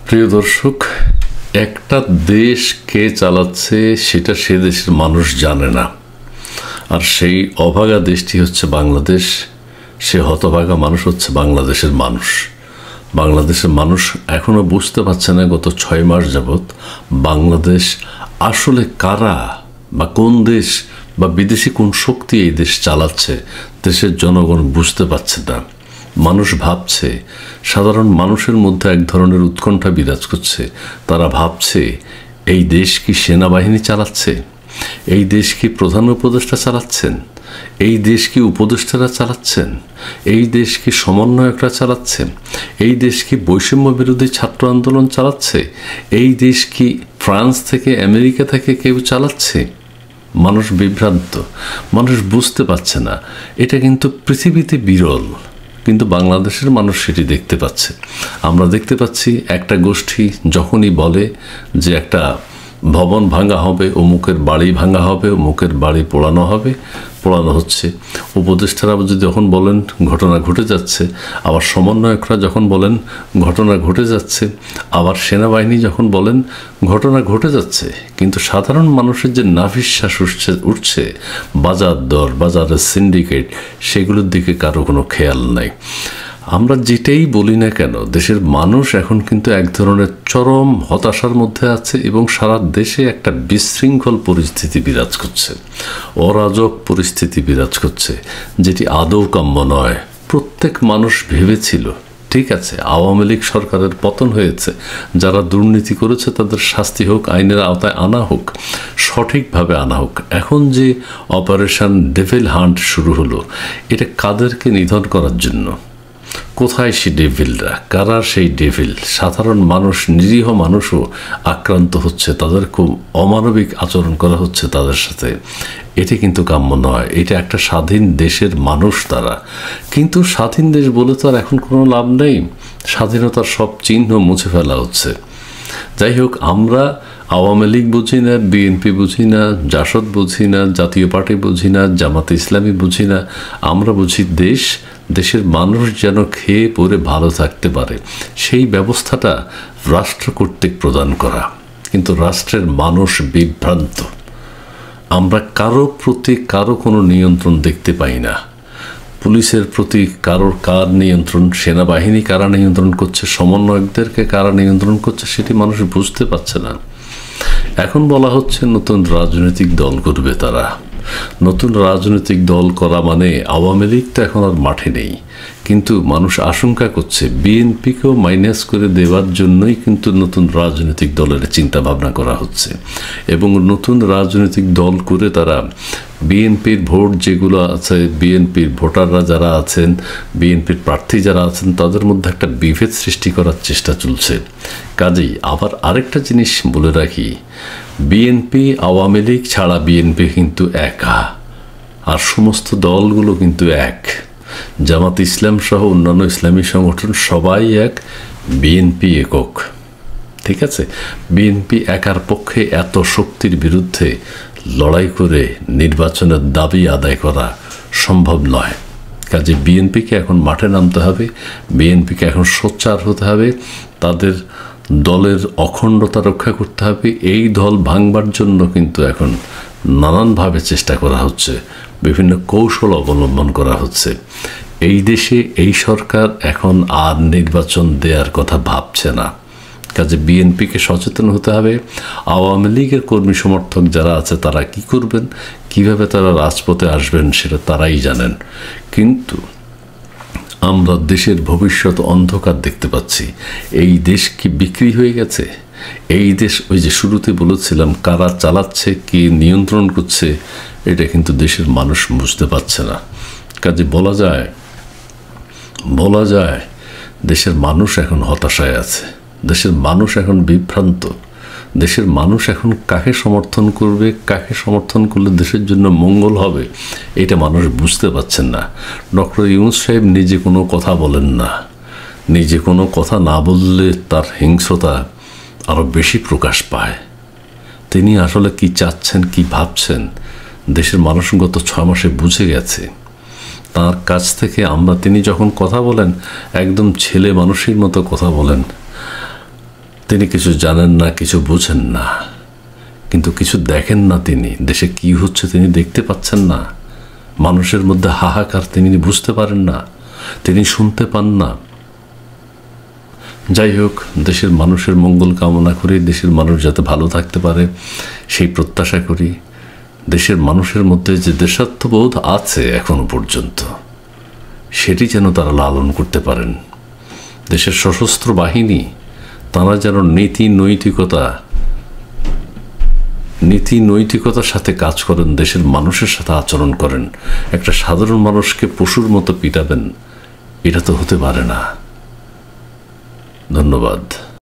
প্রিয় দর্শক, একটা দেশ কে চালাচ্ছে সেটা সে দেশের মানুষ জানে না। আর সেই অভাগা দেশটি হচ্ছে বাংলাদেশ। সে হতভাগা মানুষ হচ্ছে বাংলাদেশের মানুষ। বাংলাদেশের মানুষ এখনো বুঝতে পারছে না গত 6 মাস যাবৎ বাংলাদেশ আসলে কারা বা কোন দেশ বা বিদেশি কোন শক্তি এই দেশ চালাচ্ছে। দেশের জনগণ বুঝতে পারছে না। মানুষ ভাবছে, সাধারণ মানুষের মধ্যে এক ধরনের উৎকণ্ঠা বিরাজ করছে। তারা ভাবছে এই দেশ কি সেনাবাহিনী চালাচ্ছে, এই দেশ কি প্রধান উপদেষ্টা চালাচ্ছেন, এই দেশ কি উপদেষ্টারা চালাচ্ছেন, এই দেশ কি সমন্বয়করা চালাচ্ছেন, এই দেশ কি বৈষম্য বিরোধী ছাত্র আন্দোলন চালাচ্ছে, এই দেশ কি ফ্রান্স থেকে আমেরিকা থেকে কেউ চালাচ্ছে। মানুষ বিভ্রান্ত, মানুষ বুঝতে পারছে না। এটা কিন্তু পৃথিবীতে বিরল, কিন্তু বাংলাদেশের মানুষ সেটি দেখতে পাচ্ছে। আমরা দেখতে পাচ্ছি একটা গোষ্ঠী যখনই বলে যে একটা ভবন ভাঙা হবে, অমুকের বাড়ি ভাঙা হবে, অমুকের বাড়ি পোড়ানো হবে, পোড়ানো হচ্ছে। উপদেষ্টারা যখন বলেন ঘটনা ঘটে যাচ্ছে, আবার সমন্বয়করা যখন বলেন ঘটনা ঘটে যাচ্ছে, আবার সেনাবাহিনী যখন বলেন ঘটনা ঘটে যাচ্ছে। কিন্তু সাধারণ মানুষের যে নাভিশ্বাস উঠছে বাজার দর, বাজারের সিন্ডিকেট, সেগুলোর দিকে কারো কোনো খেয়াল নাই। আমরা যেটাই বলি না কেন, দেশের মানুষ এখন কিন্তু এক ধরনের চরম হতাশার মধ্যে আছে এবং সারা দেশে একটা বিশৃঙ্খল পরিস্থিতি বিরাজ করছে, অরাজক পরিস্থিতি বিরাজ করছে, যেটি আদৌ কাম্য নয়। প্রত্যেক মানুষ ভেবেছিল ঠিক আছে, আওয়ামী লীগ সরকারের পতন হয়েছে, যারা দুর্নীতি করেছে তাদের শাস্তি হোক, আইনের আওতায় আনা হোক, সঠিকভাবে আনা হোক। এখন যে অপারেশন ডেভিল হান্ট শুরু হলো, এটা কাদেরকে নিধন করার জন্য? কোথায় সেই ডেভিলরা? কারা সেই ডেভিল? সাধারণ মানুষ, নিরীহ মানুষও আক্রান্ত হচ্ছে, তাদের খুব অমানবিক আচরণ করা হচ্ছে তাদের সাথে। এটি কিন্তু কাম্য নয়। এটা একটা স্বাধীন দেশের মানুষ তারা, কিন্তু স্বাধীন দেশ বলে তো আর এখন কোনো লাভ নেই। স্বাধীনতার সব চিহ্ন মুছে ফেলা হচ্ছে। যাই হোক, আমরা আওয়ামী লীগ বুঝি না, বিএনপি বুঝি না, জাসদ বুঝি না, জাতীয় পার্টি বুঝি না, জামাতে ইসলামী বুঝি না। আমরা বুঝি দেশের মানুষ যেন খেয়ে পরে ভালো থাকতে পারে, সেই ব্যবস্থাটা রাষ্ট্র কর্তৃক প্রদান করা। কিন্তু রাষ্ট্রের মানুষ বিভ্রান্ত। আমরা কারো প্রতি কারো কোনো নিয়ন্ত্রণ দেখতে পাই না। পুলিশের প্রতি কার নিয়ন্ত্রণ, সেনাবাহিনী কারা নিয়ন্ত্রণ করছে, সমন্বয়কদেরকে কারা নিয়ন্ত্রণ করছে, সেটি মানুষ বুঝতে পারছে না। এখন বলা হচ্ছে নতুন রাজনৈতিক দল করবে তারা। নতুন রাজনৈতিক দল করা মানে আওয়ামী লীগ তো এখন আর মাঠে নেই, কিন্তু মানুষ আশঙ্কা করছে বিএনপিকেও মাইনাস করে দেওয়ার জন্যই কিন্তু নতুন রাজনৈতিক দলের চিন্তা ভাবনা করা হচ্ছে। এবং নতুন রাজনৈতিক দল করে তারা বিএনপির ভোট যেগুলো আছে, বিএনপির ভোটাররা যারা আছেন, বিএনপির প্রার্থী যারা আছেন, তাদের মধ্যে একটা বিভেদ সৃষ্টি করার চেষ্টা চলছে। কাজেই আবার আরেকটা জিনিস বলে রাখি, বিএনপি আওয়ামী লীগ ছাড়া বিএনপি কিন্তু একা, আর সমস্ত দলগুলো কিন্তু এক। জামাত ইসলাম সহ অন্যান্য ইসলামী সংগঠন সবাই এক, বিএনপি একক। ঠিক আছে, বিএনপি একার পক্ষে এত শক্তির বিরুদ্ধে লড়াই করে নির্বাচনের দাবি আদায় করা সম্ভব নয়। কাজে বিএনপিকে এখন মাঠে নামতে হবে, বিএনপিকে এখন সোচ্চার হতে হবে, তাদের দলের অখণ্ডতা রক্ষা করতে হবে। এই দল ভাঙবার জন্য কিন্তু এখন নানানভাবে চেষ্টা করা হচ্ছে, বিভিন্ন কৌশল অবলম্বন করা হচ্ছে। এই দেশে এই সরকার এখন আর নির্বাচন দেওয়ার কথা ভাবছে না। কাজে বিএনপিকে সচেতন হতে হবে। আওয়ামী লীগের কর্মী সমর্থক যারা আছে তারা কি করবেন, কিভাবে তারা রাজপথে আসবেন, সেটা তারাই জানেন। কিন্তু আমরা দেশের ভবিষ্যৎ অন্ধকার দেখতে পাচ্ছি। এই দেশ কি বিক্রি হয়ে গেছে? এই দেশ, ওই যে শুরুতে বলেছিলাম, কারা চালাচ্ছে, কে নিয়ন্ত্রণ করছে, এটা কিন্তু দেশের মানুষ বুঝতে পারছে না। কাজে বলা যায় দেশের মানুষ এখন হতাশায় আছে, দেশের মানুষ এখন বিভ্রান্ত, দেশের মানুষ এখন কাকে সমর্থন করবে, কাকে সমর্থন করলে দেশের জন্য মঙ্গল হবে, এটা মানুষ বুঝতে পারছেন না। ডক্টর ইউনূস সাহেব নিজে কোনো কথা বলেন না। নিজে কোনো কথা না বললে তার হিংস্রতা আরও বেশি প্রকাশ পায়। তিনি আসলে কি চাচ্ছেন, কি ভাবছেন, দেশের মানুষ গত 6 মাসে বুঝে গেছে। তার কাছ থেকে তিনি যখন কথা বলেন, একদম ছেলে মানুষের মতো কথা বলেন। তিনি কিছু জানেন না, কিছু বুঝেন না, কিন্তু কিছু দেখেন না। তিনি দেশে কি হচ্ছে তিনি দেখতে পাচ্ছেন না। মানুষের মধ্যে হাহাকার তিনি বুঝতে পারেন না, তিনি শুনতে পান না। যাই হোক, দেশের মানুষের মঙ্গল কামনা করি, দেশের মানুষ যাতে ভালো থাকতে পারে সেই প্রত্যাশা করি। দেশের মানুষের মধ্যে যে দেশাত্মবোধ আছে এখনো পর্যন্ত, সেটি যেন তারা লালন করতে পারেন। দেশের সশস্ত্র বাহিনী তারা যেন নীতি নৈতিকতার সাথে কাজ করেন, দেশের মানুষের সাথে আচরণ করেন। একটা সাধারণ মানুষকে পশুর মতো পিটাবেন, এটা তো হতে পারে না। ধন্যবাদ।